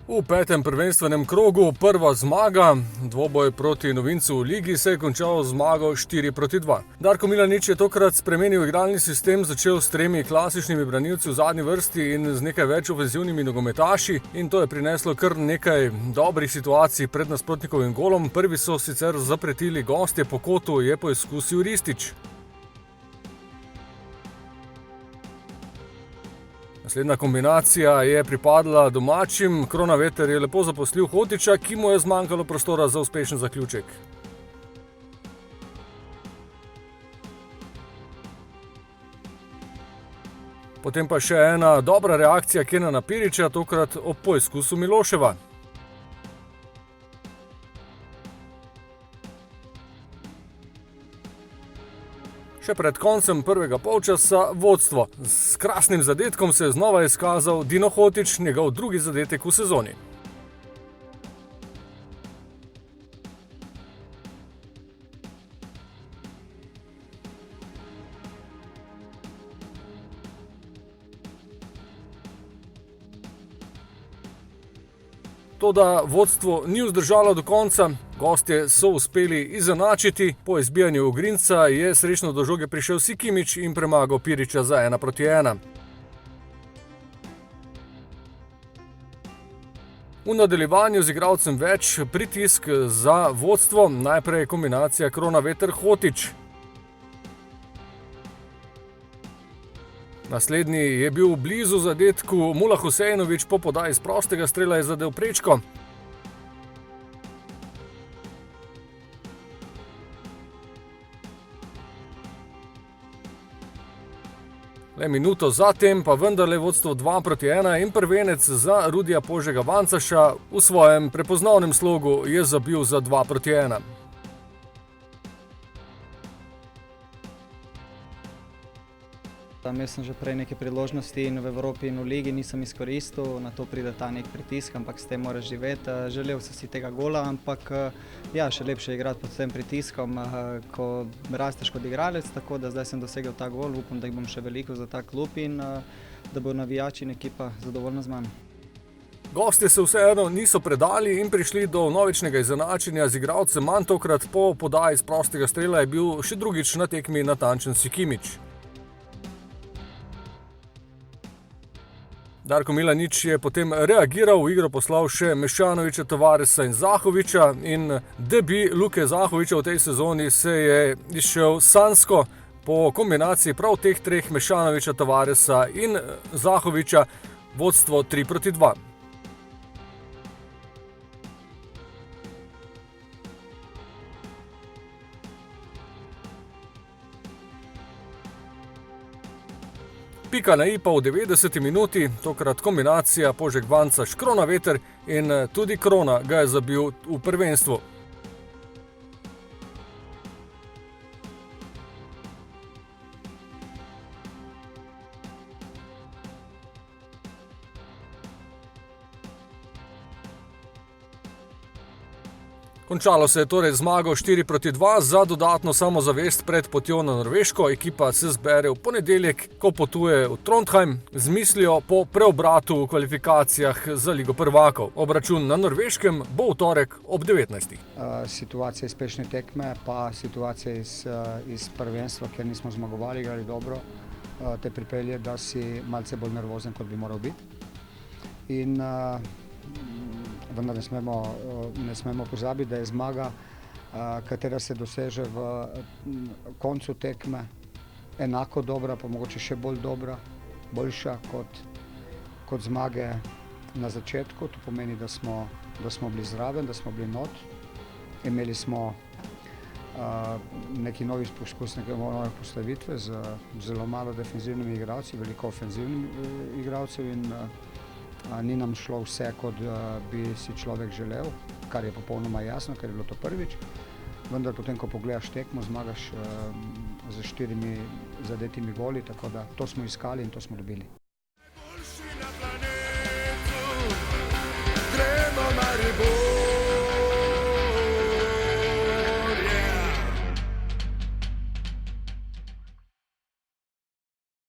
V petem prvenstvenem krogu prva zmaga, dvoboj proti novincu v ligi se je končal z zmago 4:2. Darko Milanič je tokrat spremenil igralni sistem, začel s 3 klasičnimi branilci v zadnji vrsti in z nekaj več ofenzivnimi nogometaši in to je prineslo kar nekaj dobrih situacij pred nasprotnikovim golom. Prvi so sicer zapretili gostje, po kotu je poizkusil Ristić. Naslednja kombinacija je pripadla domačim, Kronaveter je lepo zaposlil Hotića, ki mu je zmanjkalo prostora za uspešen zaključek. Potem pa še ena dobra reakcija Kenana Pirića, tokrat ob poizkusu Miloševa. Še pred koncem prvega polčasa vodstvo. S krasnim zadetkom se je znova izkazal Dino Hotić, njegov drugi zadetek v sezoni. Toda vodstvo ni vzdržalo do konca, gostje so uspeli izenačiti, po izbijanju Ugrinca je srečno do žoge prišel Sikimić in premagal Pirića za 1:1. V nadaljevanju z igralcem več pritisk za vodstvo, najprej kombinacija Kronaveter-Hotić. Naslednji je bil blizu zadetku, Mula Husejnović po podaji iz prostega strela je zadel prečko. Le minuto zatem pa vendarle vodstvo 2:1 in prvenec za Rudija Požega Vancaša v svojem prepoznavnem slogu je zabil za 2:1. Imel sem že prej neke priložnosti in v Evropi in v ligi nisem izkoristil, na to pride ta nek pritisk, ampak s tem moraš živeti. Želel sem si tega gola, ampak ja, še lepše je igrati pod tem pritiskom, ko rasteš kot igralec, tako da zdaj sem dosegel ta gol, upam, da jih bom še veliko za ta klub in da bo navijači in ekipa zadovoljna z mano. Gostje se vseeno niso predali in prišli do vnovičnega izenačenja z igralcem manj, tokrat po podaji iz prostega strela je bil še drugič na tekmi natančen Sikimić. Darko Milanič je potem reagiral, v igro poslal še Mešanovića, Tavaresa in Zahovića in debi Luke Zahovića v tej sezoni se je izšel sanjsko. Po kombinaciji prav teh treh Mešanovića, Tavaresa in Zahovića vodstvo 3:2. Pika na i pa v 90. minuti, tokrat kombinacija Požeg-Vancaš, Kronaveter in tudi Krona ga je zabil v prvenstvu. Končalo se je torej zmago 4:2 za dodatno samozavest pred potjo na Norveško. Ekipa se zbere v ponedeljek, ko potuje v Trondheim z mislijo po preobratu v kvalifikacijah za Ligo prvakov. Obračun na Norveškem bo v torek ob 19. Situacija iz prejšnje tekme pa situacija iz prvenstva, ker nismo zmagovali, igrali dobro, te pripelje, da si malce bolj nervozen, kot bi moral biti. In vendar ne smemo pozabiti, da je zmaga, katera se doseže v koncu tekme, enako dobra, pa mogoče še bolj dobra, boljša kot zmage na začetku. To pomeni, da smo bili zraven, da smo bili not. Imeli smo neki novi poskus, neke nove postavitve z zelo malo defenzivnimi igralci, veliko ofenzivnih igralcev in ni nam šlo vse, kot bi si človek želel, kar je popolnoma jasno, ker je bilo to prvič. Vendar potem, ko pogledaš tekmo, zmagaš z 4 zadetimi goli, tako da to smo iskali in to smo dobili.